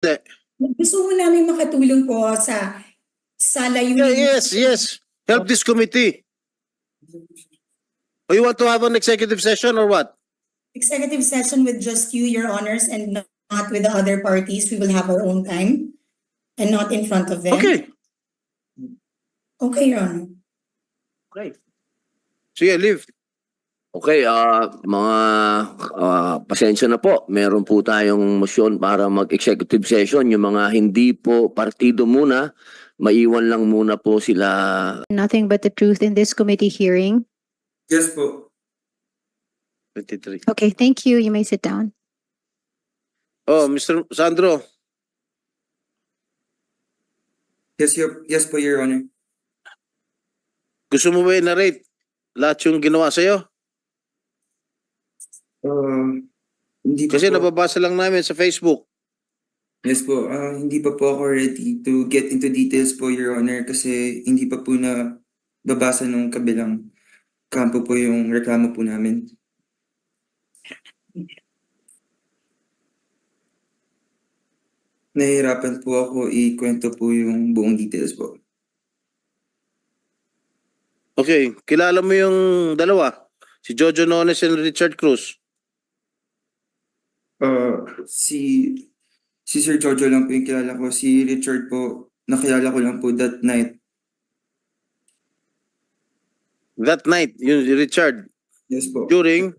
Gusto mo namin makatulong po sa layunin. Yes. Help this committee. Or you want to have an executive session or what? Executive session with just you, Your Honors, and not with the other parties. We will have our own time and not in front of them. Okay. Okay, Your Honor. Okay. Sige, leave. Okay, mga pasensya na po. Meron po tayong motion para mag-executive session. Yung mga hindi po partido muna, maiwan lang muna po sila. Nothing but the truth in this committee hearing. Yes po. 23. Okay, thank you. You may sit down. Oh, Mr. Sandro. Yes po, Your Honor. Gusto mo ba i-narrate lahat yung ginawa sa'yo? Hindi pa Kasi po. nababasa lang namin sa Facebook. Yes po. Hindi pa po ako ready to get into details po, Your Honor, kasi hindi pa po na babasa nung kabilang kampo po yung reklamo po namin. Nahihirapan po ako ikwento po yung buong details po. Okay, kilala mo yung dalawa? Si Jojo Nones and Richard Cruz. Si Sir Jojo lang po yung kilala ko. Si Richard po, nakilala ko lang po that night. That night, yung Richard, Yes po. during,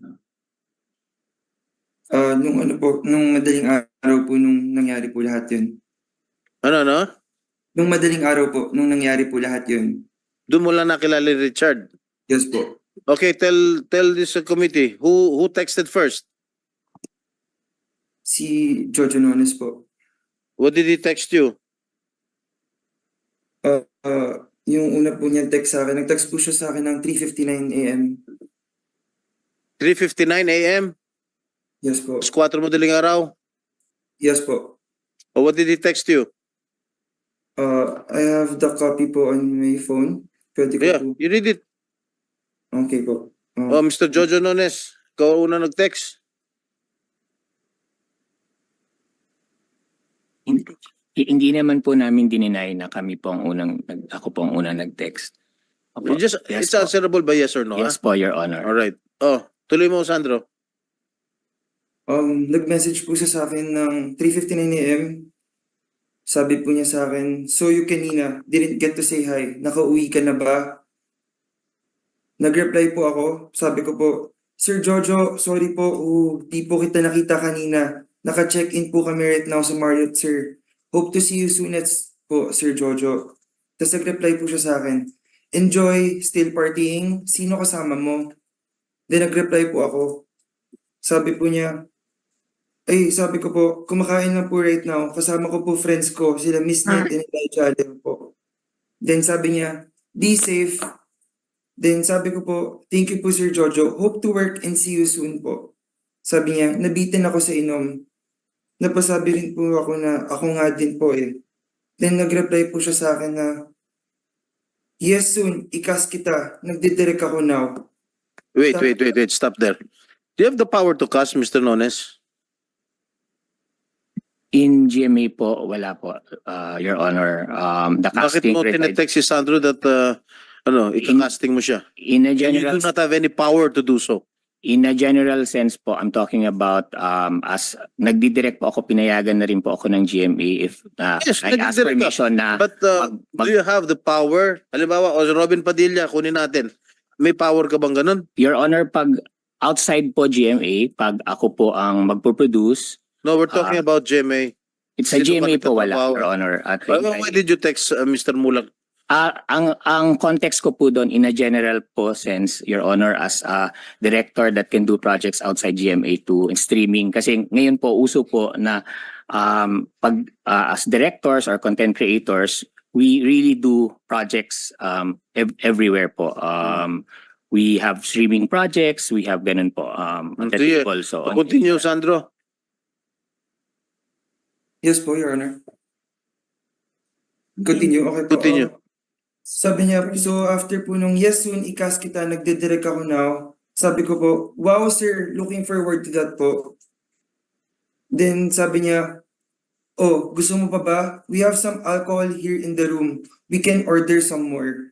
Nung madaling araw po nung nangyari po lahat yun. ano? Nung madaling araw po nung nangyari po lahat yun. Doon mo lang nakilala ni Richard. Yes po. Okay, tell this committee, who texted first? Si Jojo Nones po. What did he text you? Yung una po niya text sa akin, nag-text po siya sa akin ng 3:59 AM. 3:59 a.m.? Yes po. 4 madaling araw? Yes po. Or what did he text you? I have the copy po on my phone. Pwede ko Yeah, po. you read it. Okay po. Oh, Mr. Jojo Nones, ikaw una nag-text. Hindi naman po namin dininay na ako po ang unang nag-text. Opo. It's Yes po. answerable by yes or no? Yes po, Your Honor. All right. Oh, tuloy mo, Sandro. Nag-message po siya sa akin ng 3:59 AM. Sabi po niya sa akin, "So you kanina, didn't get to say hi. Nakauwi ka na ba?" Nag-reply po ako. Sabi ko po, "Sir Jojo, sorry po. Di po kita nakita kanina. Naka-check-in po kami right now sa Marriott, sir. Hope to see you soon po, Sir Jojo." Tapos nag-reply po siya sa akin, "Enjoy, still partying. Sino kasama mo?" Then nag-reply po ako. Sabi po niya, sabi ko po, "Kumakain na po right now. Kasama ko po friends ko, sila Miss Net and Elijah Allen po." Then sabi niya, "Be safe." Then sabi ko po, "Thank you po, Sir Jojo. Hope to work and see you soon po." Sabi niya, "Nabitin ako sa inom." Napasabi rin po ako na ako nga din po eh. Then nag-reply po siya sa akin na, "Yes soon, ikas kita. Nagdidirect ako now." Wait. Stop there. Do you have the power to cast, Mr. Nones? In GMA po, wala po, Your Honor. The Bakit casting mo tinetext si Sandro that ika-casting mo siya? in a And you general do not have any power to do so. In a general sense po, I'm talking about as nagdidirect po ako, pinayagan na rin po ako ng GMA if Yes, I ask nagdidirect ka. permission na But do you have the power? Halimbawa, o Robin Padilla, kunin natin. May power ka bang ganun? Your Honor, pag outside po GMA, pag ako po ang magpo-produce, No, we're talking about GMA. it's a Sino GMA ka po wala, nagtatrabaho? Your Honor. At Why did you text Mr. Mulak? ang context ko po doon in a general po sense, Your Honor, as a director that can do projects outside GMA2 and streaming. Kasi ngayon po, uso po na as directors or content creators, we really do projects everywhere po. We have streaming projects, we have ganun po. Sige. Also Continue, Sandro. Yes po, Your Honor. Continue, okay po. Continue. Sabi niya, so after po nung yes soon, ikas kita, nagdidirect ako now. Sabi ko po, "Wow sir, looking forward to that po." Then sabi niya, oh, gusto mo pa ba? We have some alcohol here in the room. We can order some more.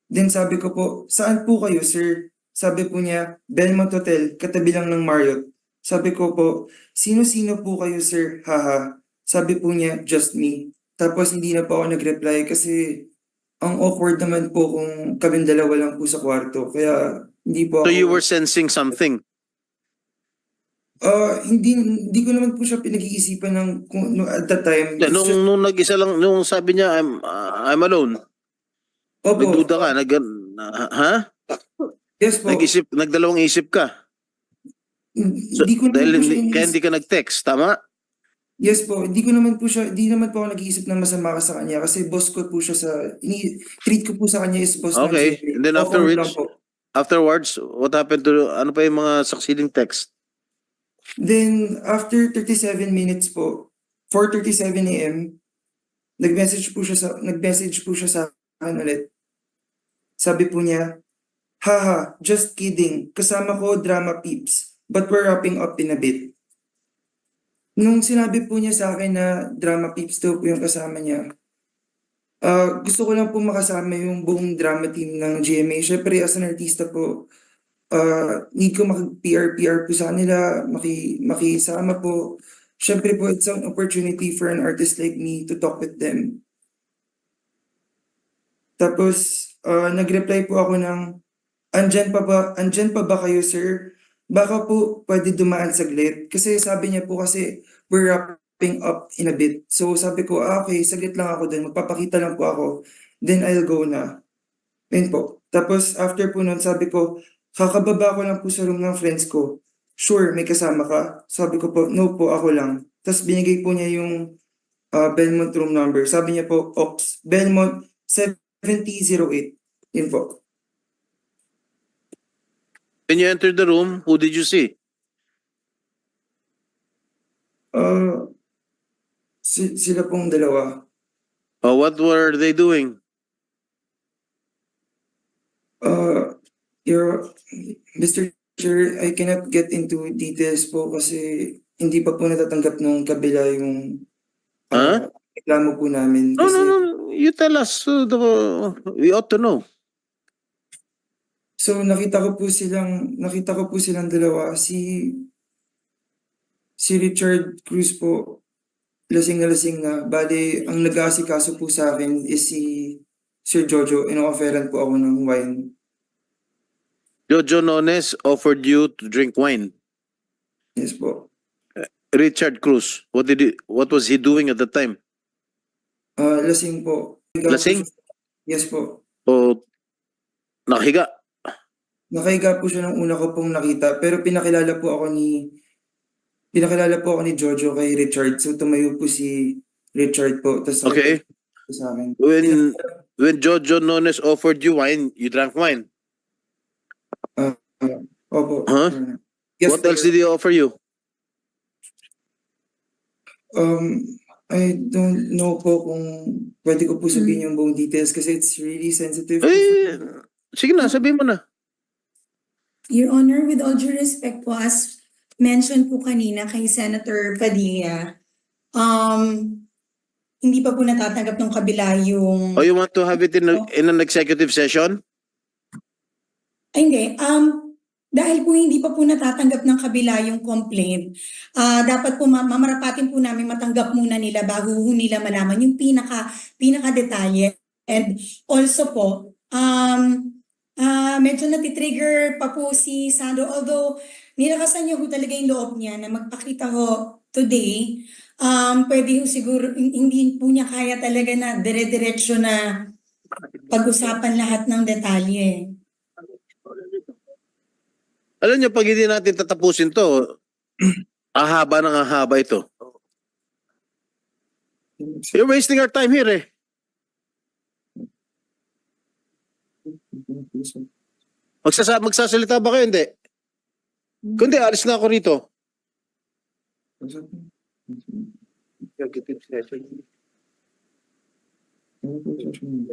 Then sabi ko po, saan po kayo, sir? Sabi po niya, Belmont Hotel, katabi lang ng Marriott. Sabi ko po, sino-sino po kayo, sir? Haha. Sabi po niya, just me. Tapos hindi na po ako nag-reply kasi ang awkward naman po kung kaming dalawa lang po sa kwarto. Kaya hindi po So ako... you were sensing something. Hindi ko naman po siya pinag-iisipan ng at that time. It's just- Nung nag-isa lang, nung sabi niya, I'm alone. Opo. Nagduda ka, ha? Yes po. Nagdalawang isip ka. So, Hindi ko naman dahil po siya kaya hindi ka nag-text, tama? Yes po, hindi naman po ako nag-iisip ng masama ka sa kanya kasi boss ko po siya treat ko po sa kanya is boss ng Okay, GMA. and then Oo, afterwards? lang po. Afterwards, what happened to, ano pa yung mga succeeding text? Then, after 37 minutes po, 4:37 a.m., nag-message po siya sa akin ulit. Sabi po niya, haha, just kidding. Kasama ko drama peeps, but we're wrapping up in a bit. Nung sinabi po niya sa akin na drama peeps daw po yung kasama niya, gusto ko lang po makasama yung buong drama team ng GMA. Syempre, as an artista po, need ko makipr po sa kanila, makisama po. Syempre po, it's an opportunity for an artist like me to talk with them. Tapos, nag-reply po ako ng, andyan pa ba kayo, sir? Baka po pwede dumaan saglit. Kasi sabi niya po kasi, we're wrapping up in a bit. So sabi ko, okay, saglit lang ako dun. Magpapakita lang po ako. Then I'll go na. Yun po. Tapos after po nun, sabi ko, kakababa ko lang po sa room ng friends ko. Sure, may kasama ka? Sabi ko po, no po, ako lang. Tapos binigay po niya yung Belmont room number. Sabi niya po, Ops, Belmont 7008. Yun po. When you entered the room, who did you see? Sila pong dalawa. What were they doing? Mr. Chair, I cannot get into details po kasi hindi pa po natatanggap ng kabila yung reklamo po namin. No, Kasi, no. You tell us. We ought to know. So nakita ko po silang dalawa. Si Richard Cruz po, lasing na. Bale, ang nag-aasikaso po sa akin is si Sir Jojo. Ino-offeran po ako ng wine. Jojo Nones offered you to drink wine. Yes po. Richard Cruz, what was he doing at the time? Lasing po. Lasing? Yes po. O nakahiga? Nakahiga po siya nung una ko pong nakita, pero pinakilala po ako ni Jojo kay Richard. So tumayo po si Richard po. Tas Okay. sa akin. When Jojo Nones offered you wine, you drank wine. Opo. Huh? Yes, What else did he offer you? I don't know po kung pwede ko po sabihin yung buong details kasi it's really sensitive. Sige na, sabihin mo na. Your Honor, with all due respect po, as mentioned po kanina kay Senator Padilla, hindi pa po natatanggap ng kabila yung... Or you want to have it in an executive session? Ay, hindi. Dahil po hindi pa po natatanggap ng kabila yung complaint, dapat po mamarapatin po namin matanggap muna nila bago nila malaman yung pinaka detalye. And also po, medyo natitrigger pa po si Sandro, although nilakasan niya po talaga yung loob niya na magpakita ho today, pwede ho siguro, hindi po niya kaya talaga na dire-diretso na pag-usapan lahat ng detalye. Alam niyo, pag hindi natin tatapusin to, ahaba ng ahaba ito. You're wasting our time here eh. Magsasalita ba kayo? Hindi. Kundi, alis na ako rito.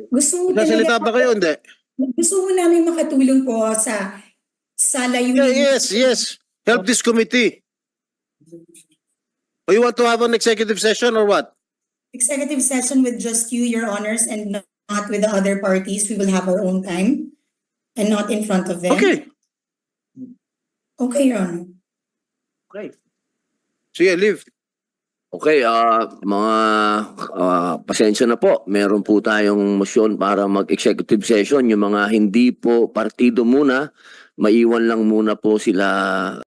Magsasalita ba kayo? Hindi. Gusto mo namin makatulong po sa layunin. Yes. Help this committee. Or you want to have an executive session or what? Executive session with just you, Your Honors, and not with the other parties. We will have our own time and not in front of them. Okay. Okay, Your Honor. Okay. Sige, leave. Okay, mga pasensya na po. Meron po tayong motion para mag-executive session. Yung mga hindi po partido muna, maiwan lang muna po sila